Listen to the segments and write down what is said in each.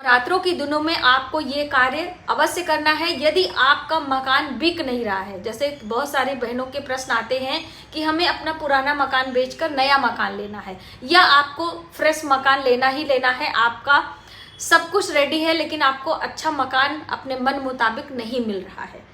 रात्रों के दिनों में आपको ये कार्य अवश्य करना है यदि आपका मकान बिक नहीं रहा है। जैसे बहुत सारी बहनों के प्रश्न आते हैं कि हमें अपना पुराना मकान बेचकर नया मकान लेना है या आपको फ्रेश मकान लेना ही लेना है, आपका सब कुछ रेडी है लेकिन आपको अच्छा मकान अपने मन मुताबिक नहीं मिल रहा है,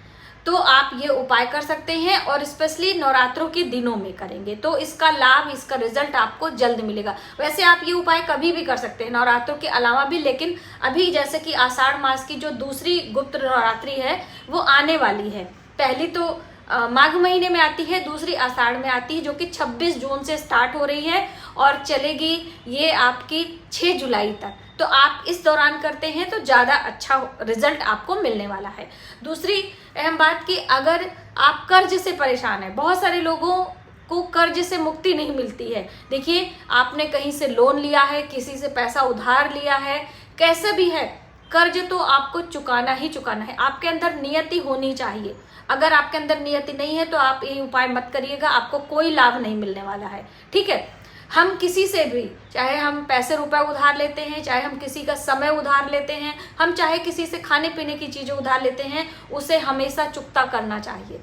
तो आप ये उपाय कर सकते हैं और स्पेशली नवरात्रों के दिनों में करेंगे तो इसका लाभ, इसका रिजल्ट आपको जल्द मिलेगा। वैसे आप ये उपाय कभी भी कर सकते हैं नवरात्रों के अलावा भी, लेकिन अभी जैसे कि आषाढ़ मास की जो दूसरी गुप्त नवरात्रि है वो आने वाली है। पहली तो माघ महीने में आती है, दूसरी आषाढ़ में आती है जो कि 26 जून से स्टार्ट हो रही है और चलेगी ये आपकी 6 जुलाई तक। तो आप इस दौरान करते हैं तो ज़्यादा अच्छा रिजल्ट आपको मिलने वाला है। दूसरी अहम बात कि अगर आप कर्ज से परेशान हैं, बहुत सारे लोगों को कर्ज से मुक्ति नहीं मिलती है। देखिए, आपने कहीं से लोन लिया है, किसी से पैसा उधार लिया है, कैसे भी है कर्ज तो आपको चुकाना ही चुकाना है। आपके अंदर नियति होनी चाहिए। अगर आपके अंदर नियति नहीं है तो आप ये उपाय मत करिएगा, आपको कोई लाभ नहीं मिलने वाला है। ठीक है, हम किसी से भी, चाहे हम पैसे रुपए उधार लेते हैं, चाहे हम किसी का समय उधार लेते हैं, हम चाहे किसी से खाने पीने की चीजें उधार लेते हैं, उसे हमेशा चुकता करना चाहिए।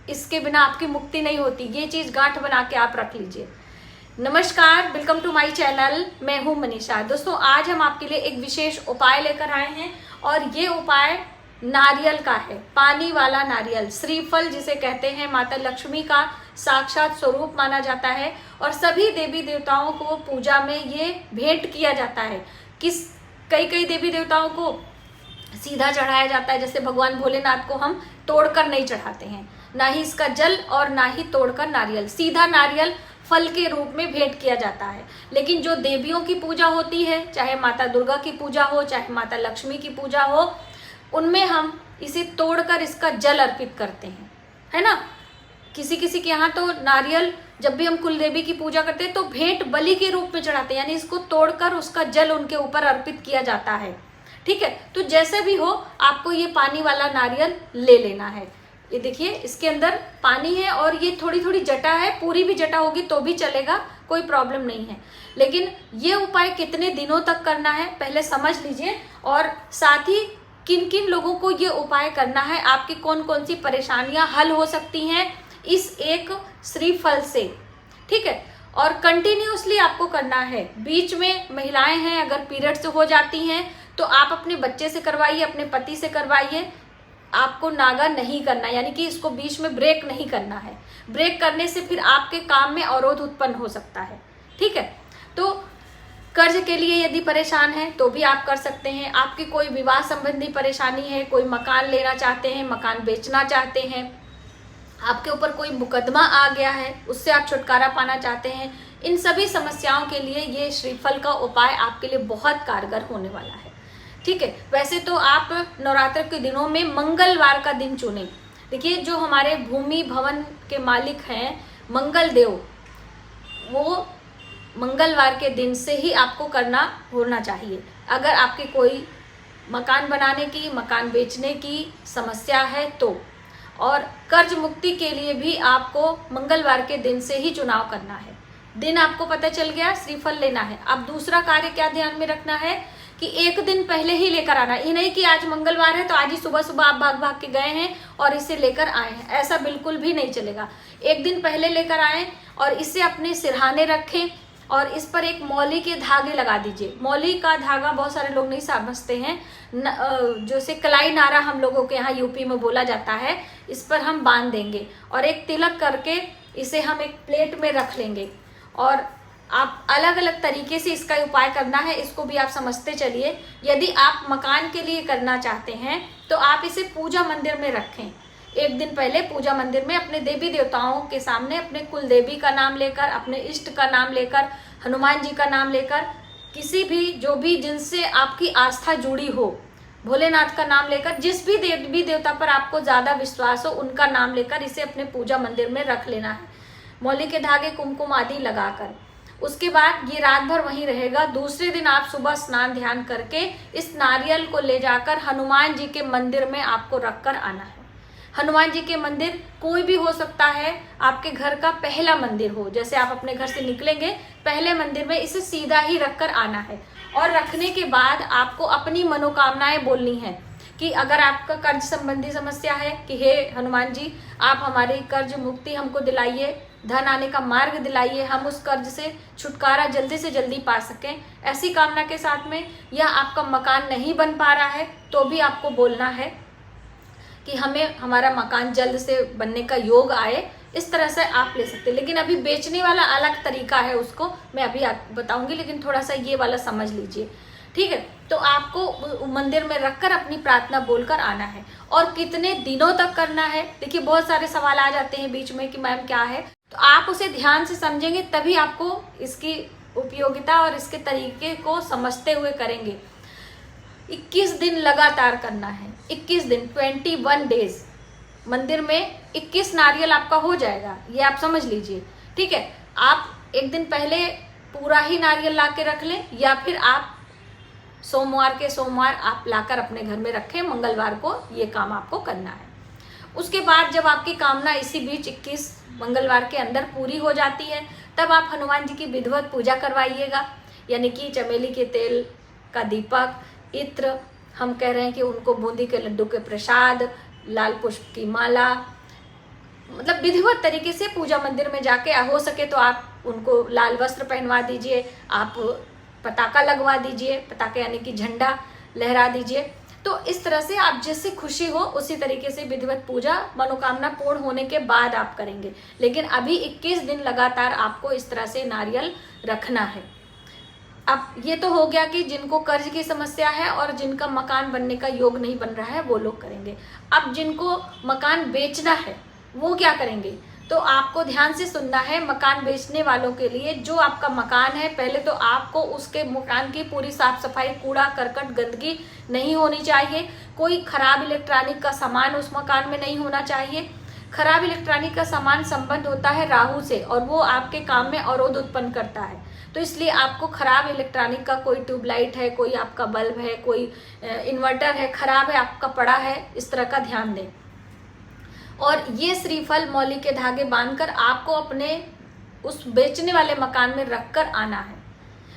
इसके बिना आपकी मुक्ति नहीं होती। ये चीज गांठ बना के आप रख लीजिए। नमस्कार, वेलकम टू माय चैनल। मैं हूं मनीषा। दोस्तों, आज हम आपके लिए एक विशेष उपाय लेकर आए हैं और ये उपाय नारियल का है। पानी वाला नारियल, श्रीफल जिसे कहते हैं, माता लक्ष्मी का साक्षात स्वरूप माना जाता है और सभी देवी देवताओं को पूजा में ये भेंट किया जाता है। कई देवी देवताओं को सीधा चढ़ाया जाता है, जैसे भगवान भोलेनाथ को हम तोड़कर नहीं चढ़ाते हैं, ना ही इसका जल और ना ही तोड़कर नारियल, सीधा नारियल फल के रूप में भेंट किया जाता है। लेकिन जो देवियों की पूजा होती है, चाहे माता दुर्गा की पूजा हो, चाहे माता लक्ष्मी की पूजा हो, उनमें हम इसे तोड़कर इसका जल अर्पित करते हैं, है ना। किसी किसी के यहाँ तो नारियल जब भी हम कुल देवी की पूजा करते हैं तो भेंट बलि के रूप में चढ़ाते हैं, यानी इसको तोड़कर उसका जल उनके ऊपर अर्पित किया जाता है। ठीक है, तो जैसे भी हो आपको ये पानी वाला नारियल ले लेना है। ये देखिए, इसके अंदर पानी है और ये थोड़ी थोड़ी जटा है, पूरी भी जटा होगी तो भी चलेगा, कोई प्रॉब्लम नहीं है। लेकिन ये उपाय कितने दिनों तक करना है पहले समझ लीजिए, और साथ ही किन किन लोगों को ये उपाय करना है, आपकी कौन कौन सी परेशानियां हल हो सकती हैं इस एक श्रीफल से। ठीक है, और कंटिन्यूअसली आपको करना है। बीच में महिलाएं हैं, अगर पीरियड्स हो जाती हैं तो आप अपने बच्चे से करवाइए, अपने पति से करवाइए। आपको नागा नहीं करना, यानी कि इसको बीच में ब्रेक नहीं करना है। ब्रेक करने से फिर आपके काम में अवरोध उत्पन्न हो सकता है। ठीक है, तो कर्ज के लिए यदि परेशान है तो भी आप कर सकते हैं। आपकी कोई विवाह संबंधी परेशानी है, कोई मकान लेना चाहते हैं, मकान बेचना चाहते हैं, आपके ऊपर कोई मुकदमा आ गया है, उससे आप छुटकारा पाना चाहते हैं, इन सभी समस्याओं के लिए ये श्रीफल का उपाय आपके लिए बहुत कारगर होने वाला है। ठीक है, वैसे तो आप नवरात्र के दिनों में मंगलवार का दिन चुनें। देखिए, जो हमारे भूमि भवन के मालिक हैं मंगल देव, वो मंगलवार के दिन से ही आपको करना होना चाहिए। अगर आपकी कोई मकान बनाने की, मकान बेचने की समस्या है तो, और कर्ज मुक्ति के लिए भी आपको मंगलवार के दिन से ही चुनाव करना है। दिन आपको पता चल गया, श्रीफल लेना है। अब दूसरा कार्य क्या ध्यान में रखना है कि एक दिन पहले ही लेकर आना। ये नहीं कि आज मंगलवार है तो आज ही सुबह सुबह आप भाग भाग के गए हैं और इसे लेकर आए हैं, ऐसा बिल्कुल भी नहीं चलेगा। एक दिन पहले लेकर आए और इसे अपने सिरहाने रखें और इस पर एक मौली के धागे लगा दीजिए। मौली का धागा बहुत सारे लोग नहीं समझते हैं, जैसे कलाई नारा हम लोगों के यहाँ यूपी में बोला जाता है, इस पर हम बांध देंगे और एक तिलक करके इसे हम एक प्लेट में रख लेंगे। और आप अलग अलग तरीके से इसका उपाय करना है, इसको भी आप समझते चलिए। यदि आप मकान के लिए करना चाहते हैं तो आप इसे पूजा मंदिर में रखें। एक दिन पहले पूजा मंदिर में अपने देवी देवताओं के सामने अपने कुल देवी का नाम लेकर, अपने इष्ट का नाम लेकर, हनुमान जी का नाम लेकर, किसी भी जो भी जिनसे आपकी आस्था जुड़ी हो, भोलेनाथ का नाम लेकर, जिस भी देवी देवता पर आपको ज़्यादा विश्वास हो उनका नाम लेकर इसे अपने पूजा मंदिर में रख लेना है, मौली के धागे, कुमकुम आदि लगाकर। उसके बाद ये रात भर वहीं रहेगा। दूसरे दिन आप सुबह स्नान ध्यान करके इस नारियल को ले जाकर हनुमान जी के मंदिर में आपको रखकर आना है। हनुमान जी के मंदिर कोई भी हो सकता है, आपके घर का पहला मंदिर हो, जैसे आप अपने घर से निकलेंगे पहले मंदिर में इसे सीधा ही रखकर आना है और रखने के बाद आपको अपनी मनोकामनाएं बोलनी है कि अगर आपका कर्ज संबंधी समस्या है कि हे हनुमान जी, आप हमारी कर्ज मुक्ति हमको दिलाइए, धन आने का मार्ग दिलाइए, हम उस कर्ज से छुटकारा जल्दी से जल्दी पा सकें, ऐसी कामना के साथ में। या आपका मकान नहीं बन पा रहा है तो भी आपको बोलना है कि हमें हमारा मकान जल्द से बनने का योग आए। इस तरह से आप ले सकते हैं। लेकिन अभी बेचने वाला अलग तरीका है, उसको मैं अभी बताऊंगी, लेकिन थोड़ा सा ये वाला समझ लीजिए, ठीक है। तो आपको मंदिर में रखकर अपनी प्रार्थना बोलकर आना है। और कितने दिनों तक करना है, देखिए बहुत सारे सवाल आ जाते हैं बीच में कि मैम क्या है, तो आप उसे ध्यान से समझेंगे तभी आपको इसकी उपयोगिता और इसके तरीके को समझते हुए करेंगे। 21 दिन लगातार करना है, 21 दिन, 21 डेज। मंदिर में 21 नारियल आपका हो जाएगा, ये आप समझ लीजिए, ठीक है। आप एक दिन पहले पूरा ही नारियल ला के रख लें, या फिर आप सोमवार के सोमवार आप लाकर अपने घर में रखें, मंगलवार को ये काम आपको करना है। उसके बाद जब आपकी कामना इसी बीच 21 मंगलवार के अंदर पूरी हो जाती है, तब आप हनुमान जी की विधिवत पूजा करवाइएगा, यानी कि चमेली के तेल का दीपक, इत्र, हम कह रहे हैं कि उनको बूंदी के लड्डू के प्रसाद, लाल पुष्प की माला, मतलब विधिवत तरीके से पूजा मंदिर में जाके, हो सके तो आप उनको लाल वस्त्र पहनवा दीजिए, आप पताका लगवा दीजिए, पताका यानी कि झंडा लहरा दीजिए। तो इस तरह से आप जिससे खुशी हो उसी तरीके से विधिवत पूजा मनोकामना पूर्ण होने के बाद आप करेंगे। लेकिन अभी 21 दिन लगातार आपको इस तरह से नारियल रखना है। अब ये तो हो गया कि जिनको कर्ज की समस्या है और जिनका मकान बनने का योग नहीं बन रहा है वो लोग करेंगे। अब जिनको मकान बेचना है वो क्या करेंगे, तो आपको ध्यान से सुनना है। मकान बेचने वालों के लिए, जो आपका मकान है, पहले तो आपको उसके मकान की पूरी साफ सफाई, कूड़ा करकट गंदगी नहीं होनी चाहिए। कोई खराब इलेक्ट्रॉनिक का सामान उस मकान में नहीं होना चाहिए। खराब इलेक्ट्रॉनिक का सामान संबंध होता है राहु से, और वो आपके काम में अवरोध उत्पन्न करता है। तो इसलिए आपको खराब इलेक्ट्रॉनिक का, कोई ट्यूबलाइट है, कोई आपका बल्ब है, कोई इन्वर्टर है खराब है, आपका पड़ा है, इस तरह का ध्यान दें। और ये श्रीफल मौली के धागे बांधकर आपको अपने उस बेचने वाले मकान में रखकर आना है।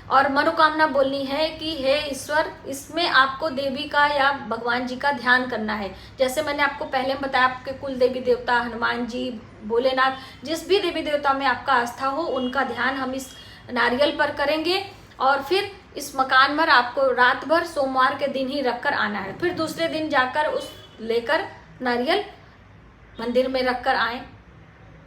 और मनोकामना बोलनी है कि हे ईश्वर, इसमें आपको देवी का या भगवान जी का ध्यान करना है। जैसे मैंने आपको पहले बताया, आपके कुल देवी देवता हनुमान जी, भोलेनाथ, जिस भी देवी देवता में आपका आस्था हो, उनका ध्यान हम इस नारियल पर करेंगे। और फिर इस मकान पर आपको रात भर सोमवार के दिन ही रखकर आना है। फिर दूसरे दिन जाकर उस लेकर नारियल मंदिर में रखकर आए,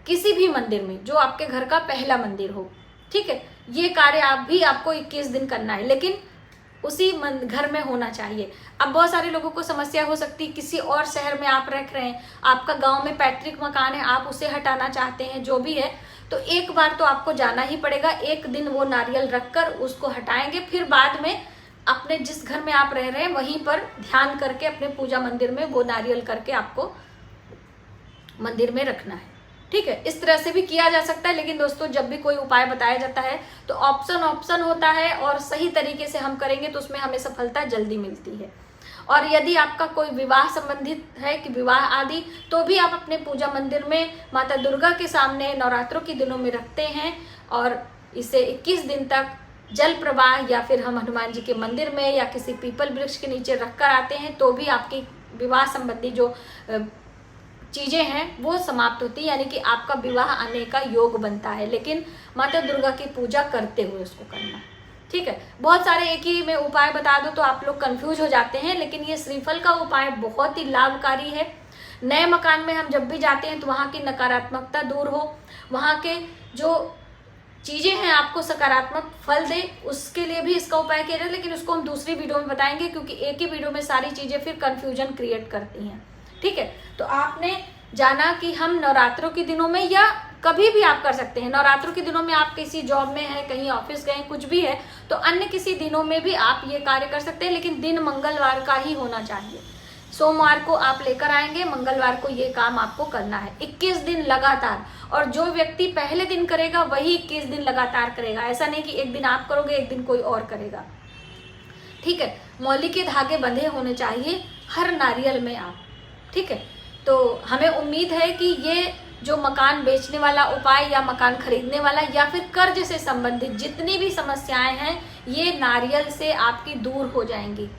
किसी भी मंदिर में जो आपके घर का पहला मंदिर हो, ठीक है। ये कार्य आपको 21 दिन करना है, लेकिन उसी घर में होना चाहिए। अब बहुत सारे लोगों को समस्या हो सकती है, किसी और शहर में आप रह रहे हैं, आपका गांव में पैतृक मकान है, आप उसे हटाना चाहते हैं, जो भी है, तो एक बार तो आपको जाना ही पड़ेगा। एक दिन वो नारियल रखकर उसको हटाएंगे, फिर बाद में अपने जिस घर में आप रह रहे हैं वहीं पर ध्यान करके अपने पूजा मंदिर में वो नारियल करके आपको मंदिर में रखना है, ठीक है। इस तरह से भी किया जा सकता है। लेकिन दोस्तों, जब भी कोई उपाय बताया जाता है तो ऑप्शन होता है, और सही तरीके से हम करेंगे तो उसमें हमें सफलता जल्दी मिलती है। और यदि आपका कोई विवाह संबंधित है कि विवाह आदि, तो भी आप अपने पूजा मंदिर में माता दुर्गा के सामने नवरात्रों के दिनों में रखते हैं, और इसे 21 दिन तक जल प्रवाह या फिर हम हनुमान जी के मंदिर में या किसी पीपल वृक्ष के नीचे रखकर आते हैं, तो भी आपकी विवाह संबंधी जो चीजें हैं वो समाप्त होती है, यानी कि आपका विवाह आने का योग बनता है। लेकिन माता दुर्गा की पूजा करते हुए उसको करना, ठीक है। बहुत सारे एक ही में उपाय बता दो तो आप लोग कंफ्यूज हो जाते हैं, लेकिन ये श्रीफल का उपाय बहुत ही लाभकारी है। नए मकान में हम जब भी जाते हैं तो वहाँ की नकारात्मकता दूर हो, वहाँ के जो चीजें हैं आपको सकारात्मक फल दे, उसके लिए भी इसका उपाय किया जाए। लेकिन उसको हम दूसरी वीडियो में बताएंगे, क्योंकि एक ही वीडियो में सारी चीजें फिर कंफ्यूजन क्रिएट करती हैं, ठीक है। तो आपने जाना कि हम नवरात्रों के दिनों में, या कभी भी आप कर सकते हैं, नवरात्रों के दिनों में आप किसी जॉब में हैं, कहीं ऑफिस गए, कुछ भी है, तो अन्य किसी दिनों में भी आप ये कार्य कर सकते हैं। लेकिन दिन मंगलवार का ही होना चाहिए। सोमवार को आप लेकर आएंगे, मंगलवार को ये काम आपको करना है 21 दिन लगातार। और जो व्यक्ति पहले दिन करेगा वही 21 दिन लगातार करेगा, ऐसा नहीं कि एक दिन आप करोगे एक दिन कोई और करेगा, ठीक है। मौली के धागे बंधे होने चाहिए हर नारियल में आप, ठीक है। तो हमें उम्मीद है कि ये जो मकान बेचने वाला उपाय या मकान खरीदने वाला या फिर कर्ज से संबंधित जितनी भी समस्याएं हैं, ये नारियल से आपकी दूर हो जाएंगी।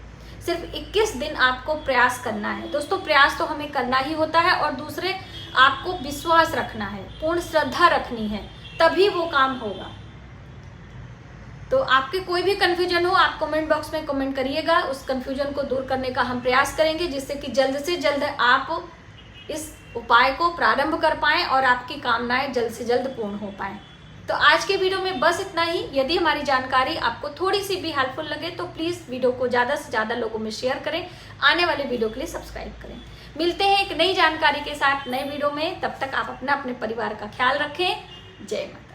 सिर्फ 21 दिन आपको प्रयास करना है दोस्तों। प्रयास तो हमें करना ही होता है, और दूसरे आपको विश्वास रखना है, पूर्ण श्रद्धा रखनी है, तभी वो काम होगा। तो आपके कोई भी कन्फ्यूजन हो, आप कमेंट बॉक्स में कमेंट करिएगा। उस कन्फ्यूजन को दूर करने का हम प्रयास करेंगे, जिससे कि जल्द से जल्द आप इस उपाय को प्रारंभ कर पाएं और आपकी कामनाएं जल्द से जल्द पूर्ण हो पाएं। तो आज के वीडियो में बस इतना ही। यदि हमारी जानकारी आपको थोड़ी सी भी हेल्पफुल लगे तो प्लीज़ वीडियो को ज़्यादा से ज़्यादा लोगों में शेयर करें। आने वाले वीडियो के लिए सब्सक्राइब करें। मिलते हैं एक नई जानकारी के साथ नए वीडियो में। तब तक आप अपने परिवार का ख्याल रखें। जय माता।